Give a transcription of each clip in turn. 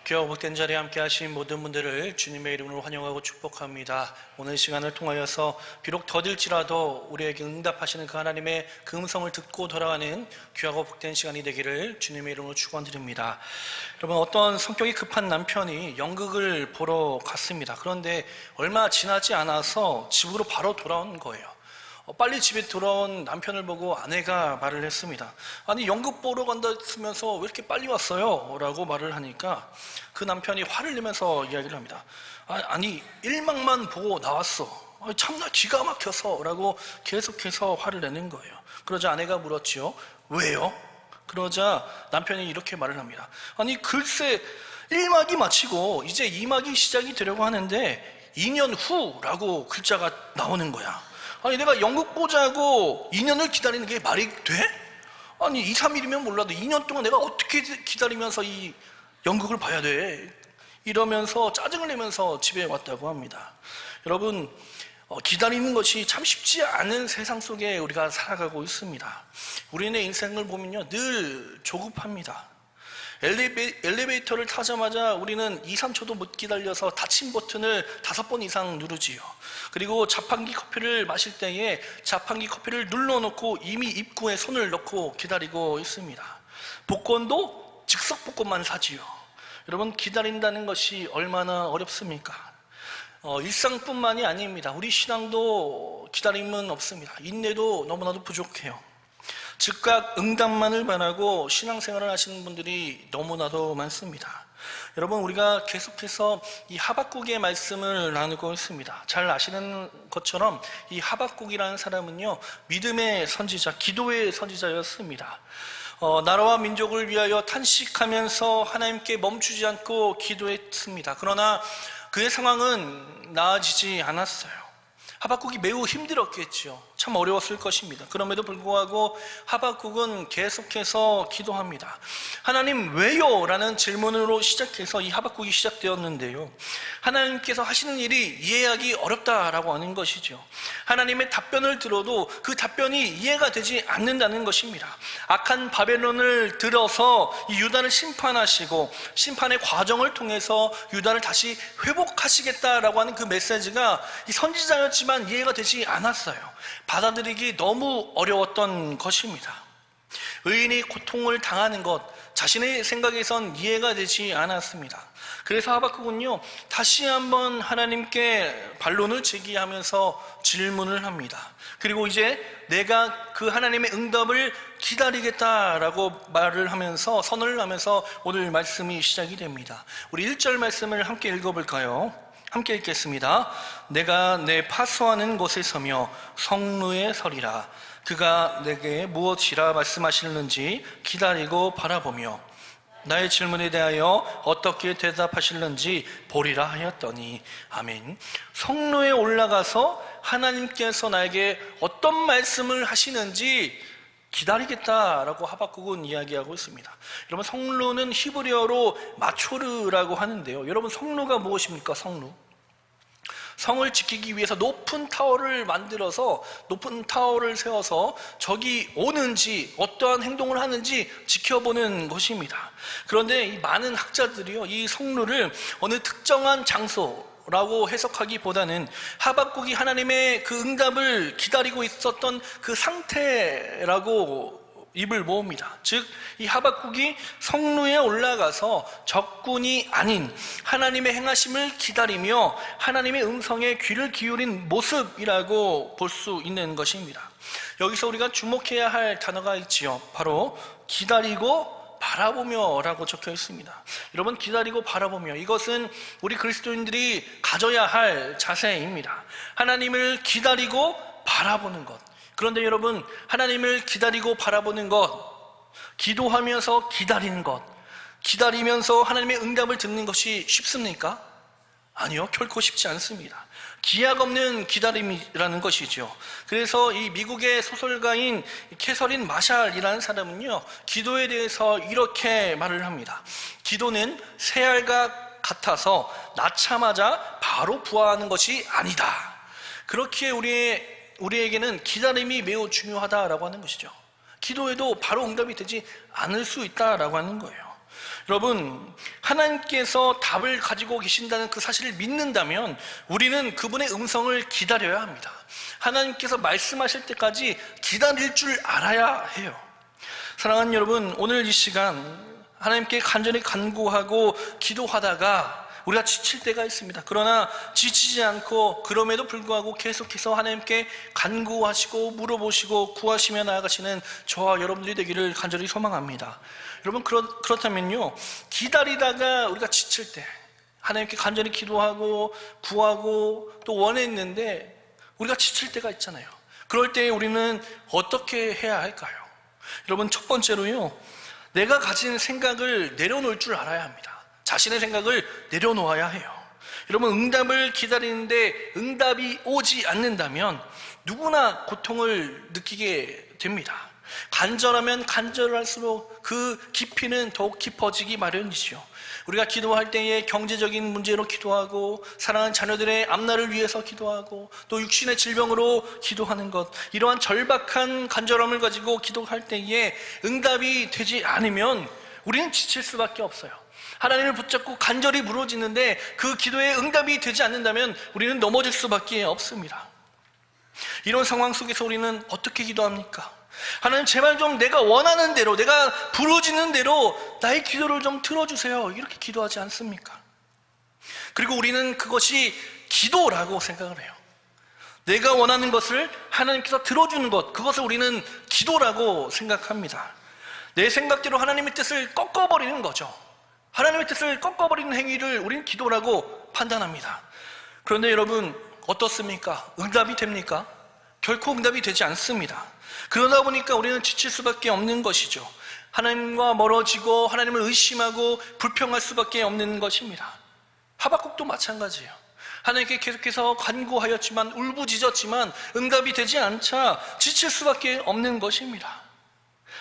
귀하고 복된 자리에 함께 하신 모든 분들을 주님의 이름으로 환영하고 축복합니다. 오늘 시간을 통하여서 비록 더딜지라도 우리에게 응답하시는 그 하나님의 그 음성을 듣고 돌아가는 귀하고 복된 시간이 되기를 주님의 이름으로 축원드립니다. 여러분, 어떤 성격이 급한 남편이 연극을 보러 갔습니다. 그런데 얼마 지나지 않아서 집으로 바로 돌아온 거예요. 빨리 집에 돌아온 남편을 보고 아내가 말을 했습니다. 아니, 연극 보러 간다 했으면서 왜 이렇게 빨리 왔어요? 라고 말을 하니까 그 남편이 화를 내면서 이야기를 합니다. 아니 1막만 보고 나왔어. 참나 기가 막혀서 라고 계속해서 화를 내는 거예요. 그러자 아내가 물었지요. 왜요? 그러자 남편이 이렇게 말을 합니다. 아니 글쎄 1막이 마치고 이제 2막이 시작이 되려고 하는데 2년 후라고 글자가 나오는 거야. 아니 내가 연극 보자고 2년을 기다리는 게 말이 돼? 아니 2, 3일이면 몰라도 2년 동안 내가 어떻게 기다리면서 이 연극을 봐야 돼? 이러면서 짜증을 내면서 집에 왔다고 합니다. 여러분, 기다리는 것이 참 쉽지 않은 세상 속에 우리가 살아가고 있습니다. 우리의 인생을 보면요 늘 조급합니다. 엘리베이터를 타자마자 우리는 2, 3초도 못 기다려서 닫힌 버튼을 5번 이상 누르지요. 그리고 자판기 커피를 마실 때에 자판기 커피를 눌러놓고 이미 입구에 손을 넣고 기다리고 있습니다. 복권도 즉석 복권만 사지요. 여러분, 기다린다는 것이 얼마나 어렵습니까? 일상뿐만이 아닙니다. 우리 신앙도 기다림은 없습니다. 인내도 너무나도 부족해요. 즉각 응답만을 바라고 신앙생활을 하시는 분들이 너무나도 많습니다. 여러분, 우리가 계속해서 이 하박국의 말씀을 나누고 있습니다. 잘 아시는 것처럼 이 하박국이라는 사람은요 믿음의 선지자, 기도의 선지자였습니다. 나라와 민족을 위하여 탄식하면서 하나님께 멈추지 않고 기도했습니다. 그러나 그의 상황은 나아지지 않았어요. 하박국이 매우 힘들었겠죠. 참 어려웠을 것입니다. 그럼에도 불구하고 하박국은 계속해서 기도합니다. 하나님 왜요? 라는 질문으로 시작해서 이 하박국이 시작되었는데요, 하나님께서 하시는 일이 이해하기 어렵다라고 하는 것이죠. 하나님의 답변을 들어도 그 답변이 이해가 되지 않는다는 것입니다. 악한 바벨론을 들어서 이 유다를 심판하시고 심판의 과정을 통해서 유다를 다시 회복하시겠다라고 하는 그 메시지가 이 선지자였지만 이해가 되지 않았어요. 받아들이기 너무 어려웠던 것입니다. 의인이 고통을 당하는 것, 자신의 생각에선 이해가 되지 않았습니다. 그래서 하박국은요 다시 한번 하나님께 반론을 제기하면서 질문을 합니다. 그리고 이제 내가 그 하나님의 응답을 기다리겠다라고 말을 하면서 선언을 하면서 오늘 말씀이 시작이 됩니다. 우리 1절 말씀을 함께 읽어볼까요? 함께 읽겠습니다. 내가 내 파수하는 곳에 서며 성루에 서리라. 그가 내게 무엇이라 말씀하시는지 기다리고 바라보며 나의 질문에 대하여 어떻게 대답하실는지 보리라 하였더니. 아멘. 성루에 올라가서 하나님께서 나에게 어떤 말씀을 하시는지 기다리겠다라고 하박국은 이야기하고 있습니다. 여러분, 성루는 히브리어로 마초르라고 하는데요, 여러분 성루가 무엇입니까? 성을 지키기 위해서 높은 타워를 만들어서 높은 타워를 세워서 적이 오는지 어떠한 행동을 하는지 지켜보는 것입니다. 그런데 이 많은 학자들이요 이 성루를 어느 특정한 장소라고 해석하기보다는 하박국이 하나님의 그 응답을 기다리고 있었던 그 상태라고 입을 모읍니다. 즉, 이 하박국이 성루에 올라가서 적군이 아닌 하나님의 행하심을 기다리며 하나님의 음성에 귀를 기울인 모습이라고 볼 수 있는 것입니다. 여기서 우리가 주목해야 할 단어가 있지요. 바로 기다리고 바라보며 라고 적혀 있습니다. 여러분, 기다리고 바라보며, 이것은 우리 그리스도인들이 가져야 할 자세입니다. 하나님을 기다리고 바라보는 것. 그런데 여러분, 하나님을 기다리고 바라보는 것, 기도하면서 기다리는 것, 기다리면서 하나님의 응답을 듣는 것이 쉽습니까? 아니요, 결코 쉽지 않습니다. 기약 없는 기다림이라는 것이죠. 그래서 이 미국의 소설가인 캐서린 마샬이라는 사람은요 기도에 대해서 이렇게 말을 합니다. 기도는 새알과 같아서 낳자마자 바로 부화하는 것이 아니다. 그렇기에 우리에게는 기다림이 매우 중요하다라고 하는 것이죠. 기도에도 바로 응답이 되지 않을 수 있다라고 하는 거예요. 여러분, 하나님께서 답을 가지고 계신다는 그 사실을 믿는다면 우리는 그분의 음성을 기다려야 합니다. 하나님께서 말씀하실 때까지 기다릴 줄 알아야 해요. 사랑하는 여러분, 오늘 이 시간 하나님께 간절히 간구하고 기도하다가 우리가 지칠 때가 있습니다. 그러나 지치지 않고 그럼에도 불구하고 계속해서 하나님께 간구하시고 물어보시고 구하시며 나아가시는 저와 여러분들이 되기를 간절히 소망합니다. 여러분, 그렇다면요, 기다리다가 우리가 지칠 때 하나님께 간절히 기도하고 구하고 또 원했는데 우리가 지칠 때가 있잖아요. 그럴 때 우리는 어떻게 해야 할까요? 여러분, 첫 번째로요, 내가 가진 생각을 내려놓을 줄 알아야 합니다. 자신의 생각을 내려놓아야 해요. 여러분, 응답을 기다리는데 응답이 오지 않는다면 누구나 고통을 느끼게 됩니다. 간절하면 간절할수록 그 깊이는 더욱 깊어지기 마련이죠. 우리가 기도할 때에 경제적인 문제로 기도하고 사랑하는 자녀들의 앞날을 위해서 기도하고 또 육신의 질병으로 기도하는 것, 이러한 절박한 간절함을 가지고 기도할 때에 응답이 되지 않으면 우리는 지칠 수밖에 없어요. 하나님을 붙잡고 간절히 부르짖는데 그 기도에 응답이 되지 않는다면 우리는 넘어질 수밖에 없습니다. 이런 상황 속에서 우리는 어떻게 기도합니까? 하나님, 제발 좀 내가 원하는 대로, 내가 부르짖는 대로 나의 기도를 좀 들어주세요, 이렇게 기도하지 않습니까? 그리고 우리는 그것이 기도라고 생각을 해요. 내가 원하는 것을 하나님께서 들어주는 것, 그것을 우리는 기도라고 생각합니다. 내 생각대로 하나님의 뜻을 꺾어버리는 거죠. 하나님의 뜻을 꺾어버리는 행위를 우리는 기도라고 판단합니다. 그런데 여러분, 어떻습니까? 응답이 됩니까? 결코 응답이 되지 않습니다. 그러다 보니까 우리는 지칠 수밖에 없는 것이죠. 하나님과 멀어지고 하나님을 의심하고 불평할 수밖에 없는 것입니다. 하박국도 마찬가지예요. 하나님께 계속해서 간구하였지만, 울부짖었지만 응답이 되지 않자 지칠 수밖에 없는 것입니다.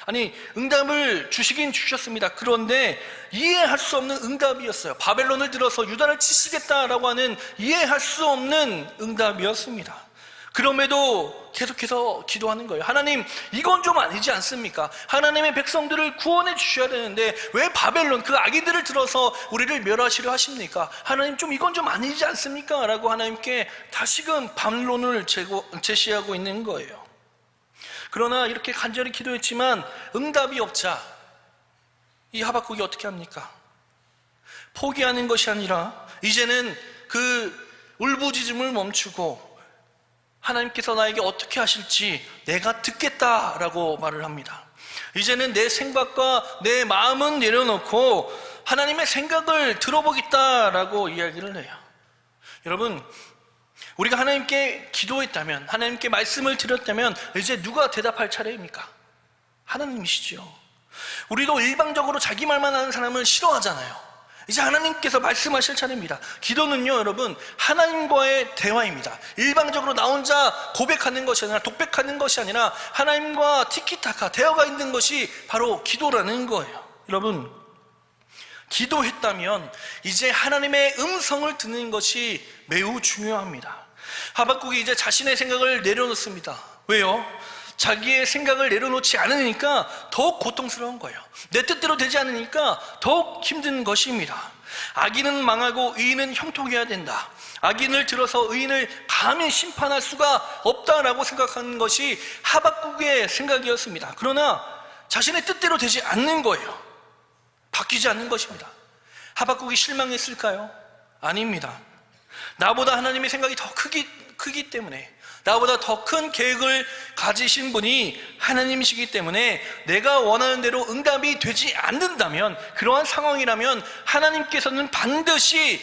아니, 응답을 주시긴 주셨습니다. 그런데 이해할 수 없는 응답이었어요. 바벨론을 들어서 유다를 치시겠다라고 하는 이해할 수 없는 응답이었습니다. 그럼에도 계속해서 기도하는 거예요. 하나님, 이건 좀 아니지 않습니까? 하나님의 백성들을 구원해 주셔야 되는데 왜 바벨론 그 악인들을 들어서 우리를 멸하시려 하십니까? 하나님, 좀 이건 좀 아니지 않습니까? 라고 하나님께 다시금 반론을 제시하고 있는 거예요. 그러나 이렇게 간절히 기도했지만 응답이 없자 이 하박국이 어떻게 합니까? 포기하는 것이 아니라 이제는 그 울부짖음을 멈추고 하나님께서 나에게 어떻게 하실지 내가 듣겠다라고 말을 합니다. 이제는 내 생각과 내 마음은 내려놓고 하나님의 생각을 들어보겠다라고 이야기를 해요. 여러분, 우리가 하나님께 기도했다면, 하나님께 말씀을 드렸다면 이제 누가 대답할 차례입니까? 하나님이시죠. 우리도 일방적으로 자기 말만 하는 사람을 싫어하잖아요. 이제 하나님께서 말씀하실 차례입니다. 기도는요, 여러분, 하나님과의 대화입니다. 일방적으로 나 혼자 고백하는 것이 아니라, 독백하는 것이 아니라 하나님과 티키타카 대화가 있는 것이 바로 기도라는 거예요. 여러분, 기도했다면 이제 하나님의 음성을 듣는 것이 매우 중요합니다. 하박국이 이제 자신의 생각을 내려놓습니다. 왜요? 자기의 생각을 내려놓지 않으니까 더욱 고통스러운 거예요. 내 뜻대로 되지 않으니까 더욱 힘든 것입니다. 악인은 망하고 의인은 형통해야 된다. 악인을 들어서 의인을 감히 심판할 수가 없다라고 생각하는 것이 하박국의 생각이었습니다. 그러나 자신의 뜻대로 되지 않는 거예요. 바뀌지 않는 것입니다. 하박국이 실망했을까요? 아닙니다. 나보다 하나님의 생각이 더 크기 때문에, 나보다 더 큰 계획을 가지신 분이 하나님이시기 때문에 내가 원하는 대로 응답이 되지 않는다면, 그러한 상황이라면 하나님께서는 반드시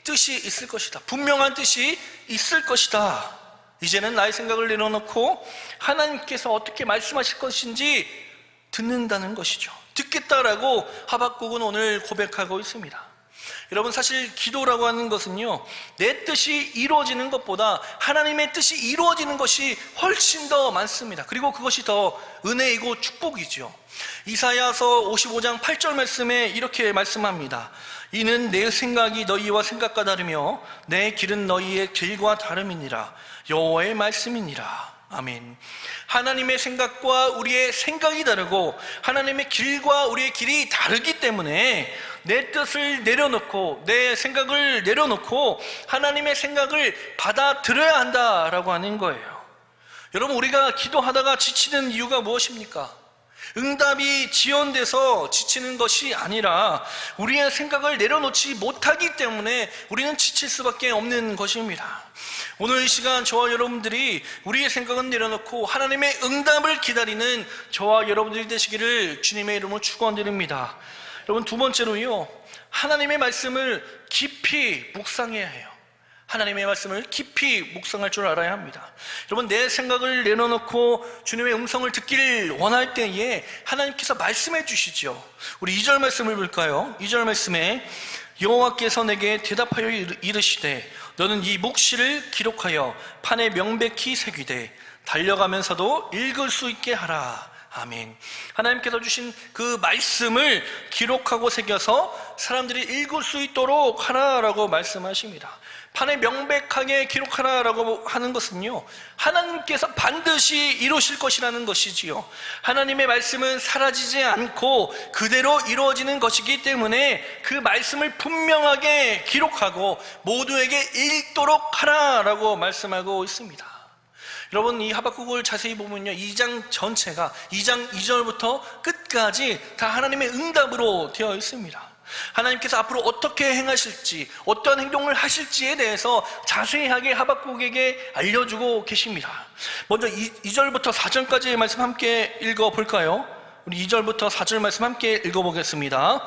뜻이 있을 것이다, 분명한 뜻이 있을 것이다. 이제는 나의 생각을 내려놓고 하나님께서 어떻게 말씀하실 것인지 듣는다는 것이죠. 듣겠다라고 하박국은 오늘 고백하고 있습니다. 여러분, 사실 기도라고 하는 것은요, 내 뜻이 이루어지는 것보다 하나님의 뜻이 이루어지는 것이 훨씬 더 많습니다. 그리고 그것이 더 은혜이고 축복이죠. 이사야서 55장 8절 말씀에 이렇게 말씀합니다. 이는 내 생각이 너희와 생각과 다르며 내 길은 너희의 길과 다름이니라. 여호와의 말씀이니라. 아멘. 하나님의 생각과 우리의 생각이 다르고 하나님의 길과 우리의 길이 다르기 때문에 내 뜻을 내려놓고 내 생각을 내려놓고 하나님의 생각을 받아들여야 한다라고 하는 거예요. 여러분, 우리가 기도하다가 지치는 이유가 무엇입니까? 응답이 지연돼서 지치는 것이 아니라 우리의 생각을 내려놓지 못하기 때문에 우리는 지칠 수밖에 없는 것입니다. 오늘 이 시간 저와 여러분들이 우리의 생각은 내려놓고 하나님의 응답을 기다리는 저와 여러분들이 되시기를 주님의 이름으로 축원드립니다. 여러분, 두 번째로요, 하나님의 말씀을 깊이 묵상해야 해요. 하나님의 말씀을 깊이 묵상할 줄 알아야 합니다. 여러분, 내 생각을 내려놓고 주님의 음성을 듣기를 원할 때에 하나님께서 말씀해 주시죠. 우리 2절 말씀을 볼까요? 2절 말씀에 여호와께서 내게 대답하여 이르시되 너는 이 묵시를 기록하여 판에 명백히 새기되 달려가면서도 읽을 수 있게 하라. 아멘. 하나님께서 주신 그 말씀을 기록하고 새겨서 사람들이 읽을 수 있도록 하라라고 말씀하십니다. 판에 명백하게 기록하라라고 하는 것은요, 하나님께서 반드시 이루실 것이라는 것이지요. 하나님의 말씀은 사라지지 않고 그대로 이루어지는 것이기 때문에 그 말씀을 분명하게 기록하고 모두에게 읽도록 하라라고 말씀하고 있습니다. 여러분, 이 하박국을 자세히 보면요, 2장 전체가 2장 2절부터 끝까지 다 하나님의 응답으로 되어 있습니다. 하나님께서 앞으로 어떻게 행하실지, 어떠한 행동을 하실지에 대해서 자세하게 하박국에게 알려주고 계십니다. 먼저 2절부터 4절까지의 말씀 함께 읽어볼까요? 우리 2절부터 4절 말씀 함께 읽어보겠습니다.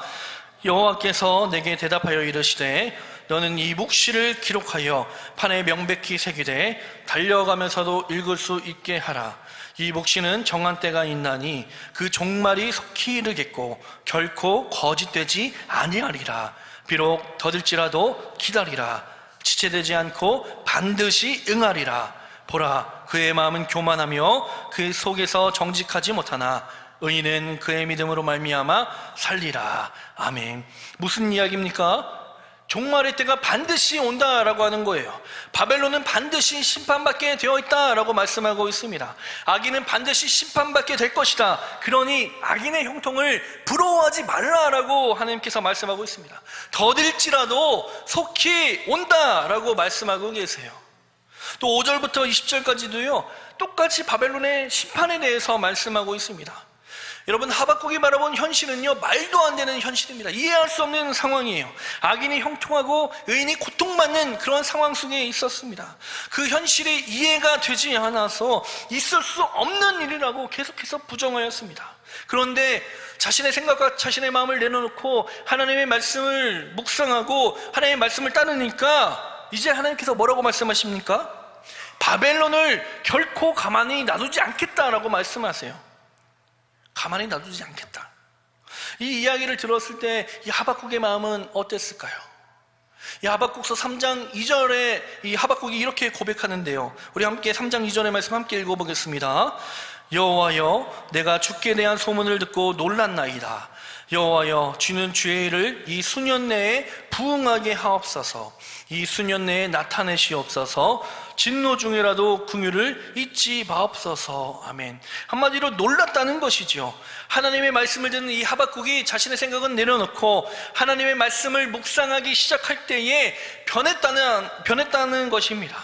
여호와께서 내게 대답하여 이르시되 너는 이 묵시를 기록하여 판에 명백히 새기되 달려가면서도 읽을 수 있게 하라. 이 묵시는 정한 때가 있나니 그 종말이 속히 이르겠고 결코 거짓되지 아니하리라. 비록 더딜지라도 기다리라. 지체되지 않고 반드시 응하리라. 보라, 그의 마음은 교만하며 그 속에서 정직하지 못하나 의인은 그의 믿음으로 말미암아 살리라. 아멘. 무슨 이야기입니까? 종말의 때가 반드시 온다라고 하는 거예요. 바벨론은 반드시 심판받게 되어 있다라고 말씀하고 있습니다. 악인은 반드시 심판받게 될 것이다. 그러니 악인의 형통을 부러워하지 말라라고 하나님께서 말씀하고 있습니다. 더딜지라도 속히 온다라고 말씀하고 계세요. 또 5절부터 20절까지도요, 똑같이 바벨론의 심판에 대해서 말씀하고 있습니다. 여러분, 하박국이 바라본 현실은요, 말도 안 되는 현실입니다. 이해할 수 없는 상황이에요. 악인이 형통하고 의인이 고통받는 그런 상황 속에 있었습니다. 그 현실이 이해가 되지 않아서 있을 수 없는 일이라고 계속해서 부정하였습니다. 그런데 자신의 생각과 자신의 마음을 내려놓고 하나님의 말씀을 묵상하고 하나님의 말씀을 따르니까 이제 하나님께서 뭐라고 말씀하십니까? 바벨론을 결코 가만히 놔두지 않겠다라고 말씀하세요. 가만히 놔두지 않겠다. 이 이야기를 들었을 때 이 하박국의 마음은 어땠을까요? 이 하박국서 3장 2절에 이 하박국이 이렇게 고백하는데요, 우리 함께 3장 2절의 말씀 함께 읽어보겠습니다. 여호와여, 내가 주께 대한 소문을 듣고 놀랐나이다. 여호와여, 주는 주의 일을 이 수년 내에 부응하게 하옵소서. 이 수년 내에 나타내시옵소서. 진노 중이라도 긍휼을 잊지 마옵소서. 아멘. 한마디로 놀랐다는 것이죠. 하나님의 말씀을 듣는 이 하박국이 자신의 생각은 내려놓고 하나님의 말씀을 묵상하기 시작할 때에 변했다는 것입니다.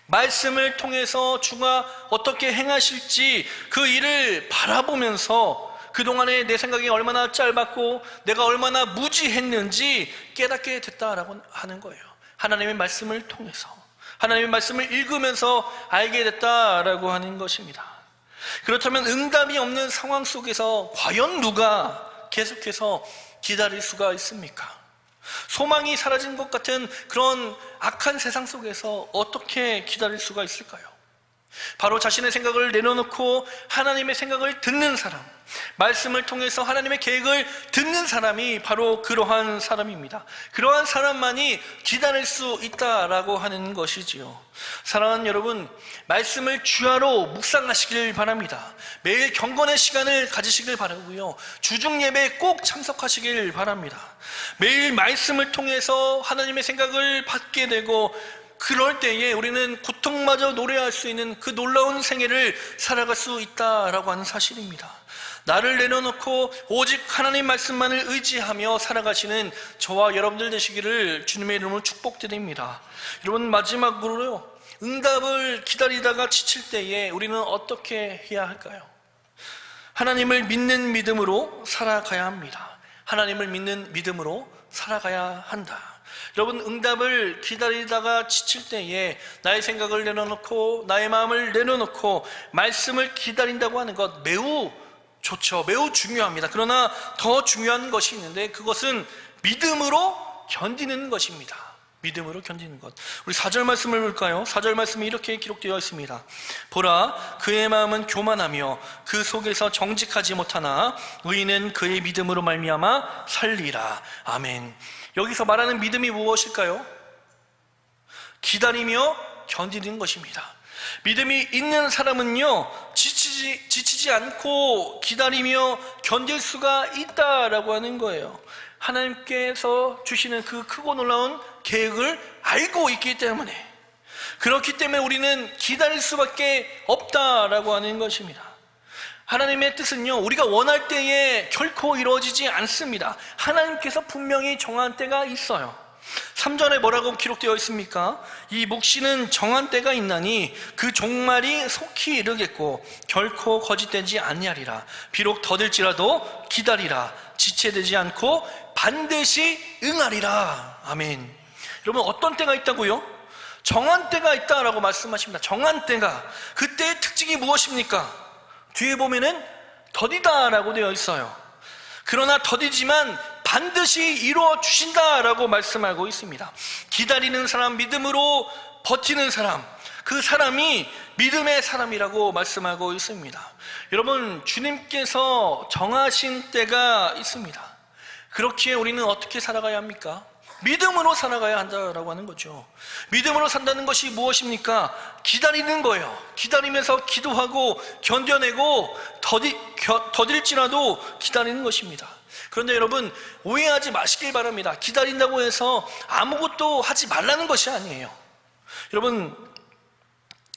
말씀을 통해서 주가 어떻게 행하실지 그 일을 바라보면서 그동안에 내 생각이 얼마나 짧았고 내가 얼마나 무지했는지 깨닫게 됐다라고 하는 거예요. 하나님의 말씀을 통해서, 하나님의 말씀을 읽으면서 알게 됐다라고 하는 것입니다. 그렇다면 응답이 없는 상황 속에서 과연 누가 계속해서 기다릴 수가 있습니까? 소망이 사라진 것 같은 그런 악한 세상 속에서 어떻게 기다릴 수가 있을까요? 바로 자신의 생각을 내려놓고 하나님의 생각을 듣는 사람, 말씀을 통해서 하나님의 계획을 듣는 사람이 바로 그러한 사람입니다. 그러한 사람만이 기다릴 수 있다라고 하는 것이지요. 사랑하는 여러분, 말씀을 주야로 묵상하시길 바랍니다. 매일 경건의 시간을 가지시길 바라고요, 주중 예배에 꼭 참석하시길 바랍니다. 매일 말씀을 통해서 하나님의 생각을 받게 되고 그럴 때에 우리는 고통마저 노래할 수 있는 그 놀라운 생애를 살아갈 수 있다라고 하는 사실입니다. 나를 내려놓고 오직 하나님 말씀만을 의지하며 살아가시는 저와 여러분들 되시기를 주님의 이름으로 축복드립니다. 여러분, 마지막으로요, 응답을 기다리다가 지칠 때에 우리는 어떻게 해야 할까요? 하나님을 믿는 믿음으로 살아가야 합니다. 하나님을 믿는 믿음으로 살아가야 한다. 여러분, 응답을 기다리다가 지칠 때에 나의 생각을 내려놓고 나의 마음을 내려놓고 말씀을 기다린다고 하는 것 매우 좋죠. 매우 중요합니다. 그러나 더 중요한 것이 있는데 그것은 믿음으로 견디는 것입니다. 믿음으로 견디는 것. 우리 4절 말씀을 볼까요? 4절 말씀이 이렇게 기록되어 있습니다. 보라, 그의 마음은 교만하며 그 속에서 정직하지 못하나 의인은 그의 믿음으로 말미암아 살리라. 아멘. 여기서 말하는 믿음이 무엇일까요? 기다리며 견디는 것입니다. 믿음이 있는 사람은요, 지치지 않고 기다리며 견딜 수가 있다라고 하는 거예요. 하나님께서 주시는 그 크고 놀라운 계획을 알고 있기 때문에, 그렇기 때문에 우리는 기다릴 수밖에 없다라고 하는 것입니다. 하나님의 뜻은요, 우리가 원할 때에 결코 이루어지지 않습니다. 하나님께서 분명히 정한 때가 있어요. 3절에 뭐라고 기록되어 있습니까? 이 묵시는 정한 때가 있나니 그 종말이 속히 이르겠고 결코 거짓되지 아니하리라. 비록 더딜지라도 기다리라. 지체되지 않고 반드시 응하리라. 아멘. 여러분, 어떤 때가 있다고요? 정한 때가 있다라고 말씀하십니다. 정한 때가. 그때의 특징이 무엇입니까? 뒤에 보면은 더디다라고 되어 있어요. 그러나 더디지만 반드시 이루어 주신다라고 말씀하고 있습니다. 기다리는 사람, 믿음으로 버티는 사람, 그 사람이 믿음의 사람이라고 말씀하고 있습니다. 여러분, 주님께서 정하신 때가 있습니다. 그렇기에 우리는 어떻게 살아가야 합니까? 믿음으로 살아가야 한다라고 하는 거죠. 믿음으로 산다는 것이 무엇입니까? 기다리는 거예요. 기다리면서 기도하고 견뎌내고 더딜지라도 기다리는 것입니다. 그런데 여러분, 오해하지 마시길 바랍니다. 기다린다고 해서 아무것도 하지 말라는 것이 아니에요. 여러분,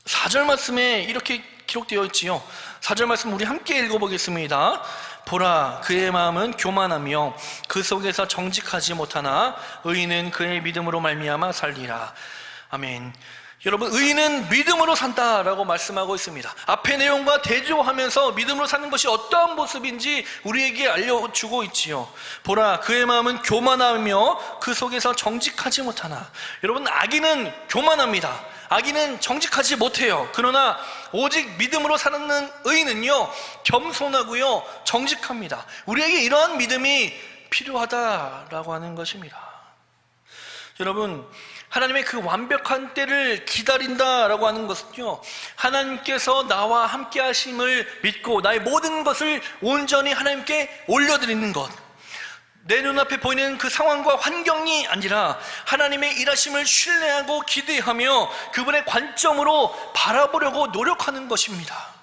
4절 말씀에 이렇게 기록되어 있지요. 4절 말씀 우리 함께 읽어보겠습니다. 보라, 그의 마음은 교만하며 그 속에서 정직하지 못하나 의인은 그의 믿음으로 말미암아 살리라. 아멘. 여러분, 의인은 믿음으로 산다라고 말씀하고 있습니다. 앞의 내용과 대조하면서 믿음으로 사는 것이 어떠한 모습인지 우리에게 알려주고 있지요. 보라, 그의 마음은 교만하며 그 속에서 정직하지 못하나. 여러분, 악인은 교만합니다. 악인은 정직하지 못해요. 그러나 오직 믿음으로 사는 의인은요, 겸손하고요, 정직합니다. 우리에게 이러한 믿음이 필요하다라고 하는 것입니다. 여러분, 하나님의 그 완벽한 때를 기다린다라고 하는 것은요, 하나님께서 나와 함께 하심을 믿고 나의 모든 것을 온전히 하나님께 올려드리는 것, 내 눈앞에 보이는 그 상황과 환경이 아니라 하나님의 일하심을 신뢰하고 기대하며 그분의 관점으로 바라보려고 노력하는 것입니다.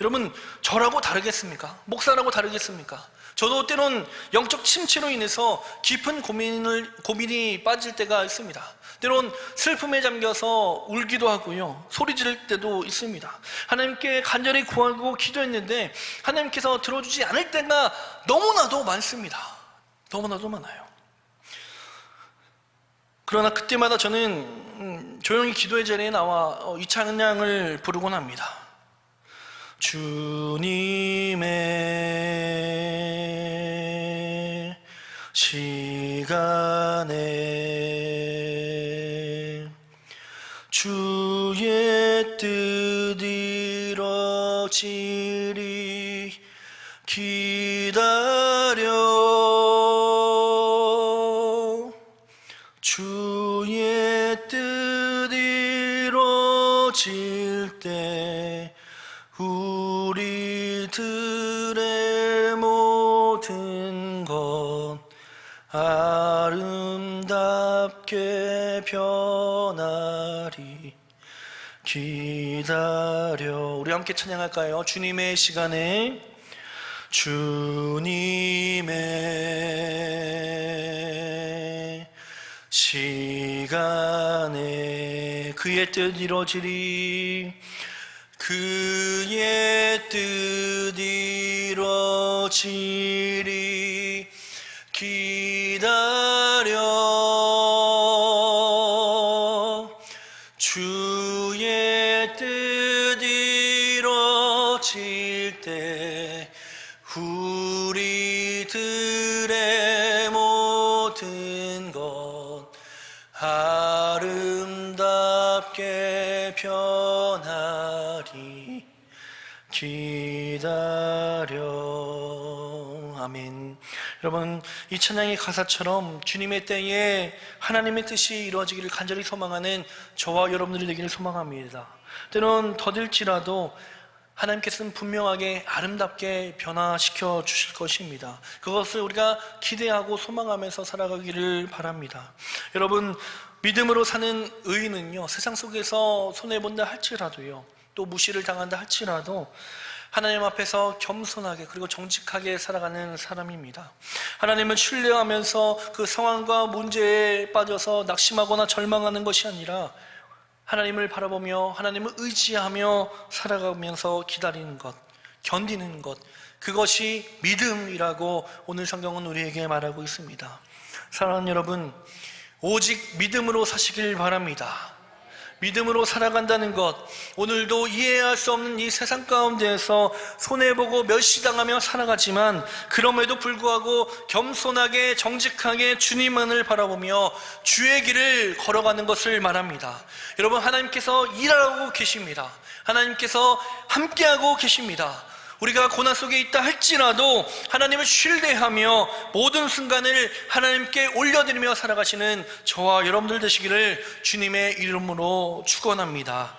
여러분, 저라고 다르겠습니까? 목사라고 다르겠습니까? 저도 때론 영적 침체로 인해서 깊은 고민이 빠질 때가 있습니다. 때론 슬픔에 잠겨서 울기도 하고요, 소리 지를 때도 있습니다. 하나님께 간절히 구하고 기도했는데 하나님께서 들어주지 않을 때가 너무나도 많습니다. 너무나도 많아요. 그러나 그때마다 저는 조용히 기도의 자리에 나와 이 찬양을 부르곤 합니다. 주님의 시간에 주의 뜻 이루어지리 기다려 주의 뜻 이루어질 때 우리들의 모든 것 아름답게 변하리 기다려. 우리 함께 찬양할까요? 주님의 시간에 주님의 시간에 그의 뜻 이루어지리. 그의 뜻 이루어지리. 기다려. 주의 뜻 이루어질 때 우리들의 모든 것 아름답게 변하리. 기다려. 아멘. 여러분, 이 찬양의 가사처럼 주님의 때에 하나님의 뜻이 이루어지기를 간절히 소망하는 저와 여러분들이 되기를 소망합니다. 때론 더딜지라도 하나님께서는 분명하게 아름답게 변화시켜 주실 것입니다. 그것을 우리가 기대하고 소망하면서 살아가기를 바랍니다. 여러분, 믿음으로 사는 의인은요, 세상 속에서 손해본다 할지라도요, 또 무시를 당한다 할지라도 하나님 앞에서 겸손하게 그리고 정직하게 살아가는 사람입니다. 하나님을 신뢰하면서 그 상황과 문제에 빠져서 낙심하거나 절망하는 것이 아니라 하나님을 바라보며 하나님을 의지하며 살아가면서 기다리는 것, 견디는 것, 그것이 믿음이라고 오늘 성경은 우리에게 말하고 있습니다. 사랑하는 여러분, 오직 믿음으로 사시길 바랍니다. 믿음으로 살아간다는 것, 오늘도 이해할 수 없는 이 세상 가운데에서 손해보고 멸시당하며 살아가지만 그럼에도 불구하고 겸손하게 정직하게 주님만을 바라보며 주의 길을 걸어가는 것을 말합니다. 여러분, 하나님께서 일하고 계십니다. 하나님께서 함께하고 계십니다. 우리가 고난 속에 있다 할지라도 하나님을 신뢰하며 모든 순간을 하나님께 올려드리며 살아가시는 저와 여러분들 되시기를 주님의 이름으로 축원합니다.